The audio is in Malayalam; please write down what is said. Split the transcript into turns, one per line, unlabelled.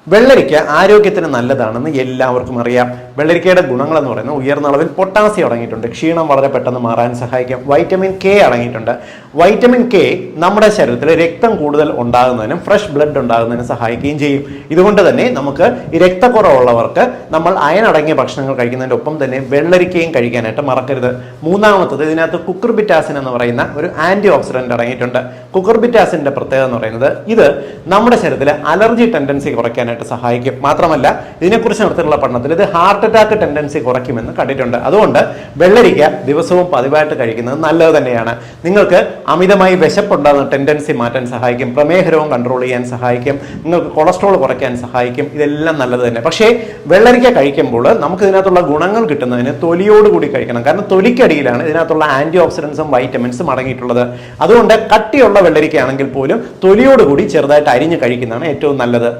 വെള്ളരിക്ക ആരോഗ്യത്തിന് നല്ലതാണെന്ന് എല്ലാവർക്കും അറിയാം. വെള്ളരിക്കയുടെ ഗുണങ്ങൾ എന്ന് പറയുന്നത് ഉയർന്ന അളവിൽ പൊട്ടാസ്യം അടങ്ങിയിട്ടുണ്ട്, ക്ഷീണം വളരെ പെട്ടെന്ന് മാറാൻ സഹായിക്കും. വൈറ്റമിൻ കെ അടങ്ങിയിട്ടുണ്ട്. വൈറ്റമിൻ കെ നമ്മുടെ ശരീരത്തിൽ രക്തം കൂടുതൽ ഉണ്ടാകുന്നതിനും ഫ്രഷ് ബ്ലഡ് ഉണ്ടാകുന്നതിനും സഹായിക്കുകയും ചെയ്യും. ഇതുകൊണ്ട് തന്നെ നമുക്ക് ഈ രക്തക്കുറവുള്ളവർക്ക് നമ്മൾ അയൺ അടങ്ങിയ ഭക്ഷണങ്ങൾ കഴിക്കുന്നതിൻ്റെ ഒപ്പം തന്നെ വെള്ളരിക്കയും കഴിക്കാനായിട്ട് മറക്കരുത്. മൂന്നാമത്തത്, ഇതിനകത്ത് കുക്കുർബിറ്റാസിൻ എന്ന് പറയുന്ന ഒരു ആന്റി ഓക്സിഡന്റ് അടങ്ങിയിട്ടുണ്ട്. കുക്കുർബിറ്റാസിന്റെ പ്രത്യേകത എന്ന് പറയുന്നത് ഇത് നമ്മുടെ ശരീരത്തിലെ അലർജി ടെൻഡൻസി കുറയ്ക്കാനായിട്ട് സഹായിക്കും. മാത്രമല്ല ഇതിനെക്കുറിച്ച് നടത്തിയിട്ടുള്ള പഠനത്തിൽ ഇത് ഹാർട്ട് അറ്റാക്ക് ടെൻഡൻസി കുറയ്ക്കുമെന്ന് കണ്ടിട്ടുണ്ട്. അതുകൊണ്ട് വെള്ളരിക്ക ദിവസവും പതിവായിട്ട് കഴിക്കുന്നത് നല്ലത് തന്നെയാണ്. നിങ്ങൾക്ക് അമിതമായി വിശപ്പുണ്ടാകുന്ന ടെൻഡൻസി മാറ്റാൻ സഹായിക്കും, പ്രമേഹ രോഗം കൺട്രോൾ ചെയ്യാൻ സഹായിക്കും, നിങ്ങൾക്ക് കൊളസ്ട്രോൾ കുറയ്ക്കാൻ സഹായിക്കും. ഇതെല്ലാം നല്ലത് തന്നെ. പക്ഷേ വെള്ളരിക്ക കഴിക്കുമ്പോൾ നമുക്ക് ഇതിനകത്തുള്ള ഗുണങ്ങൾ കിട്ടുന്നതിന് തൊലിയോടുകൂടി കഴിക്കണം. കാരണം തൊലിക്കടിയിലാണ് ഇതിനകത്തുള്ള ആന്റി ഓക്സിഡൻസും വൈറ്റമിൻസും അടങ്ങിയിട്ടുള്ളത്. അതുകൊണ്ട് കട്ടിയുള്ള വെള്ളരിക്ക ആണെങ്കിൽ പോലും തൊലിയോടുകൂടി ചെറുതായിട്ട് അരിഞ്ഞ് കഴിക്കുന്നതാണ് ഏറ്റവും നല്ലത്.